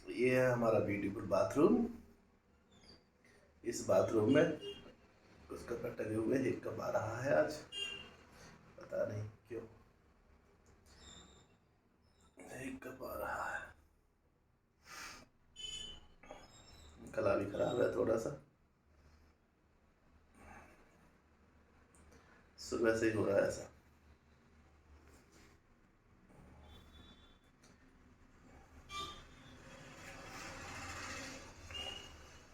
ये है हमारा ब्यूटीफुल बाथरूम। इस बाथरूम में कुछ कपड़े टंगे हुए, एक कप आ रहा है आज, पता नहीं क्यों एक कप आ रहा है। गला भी खराब है थोड़ा सा, सुबह से ही हो रहा है ऐसा।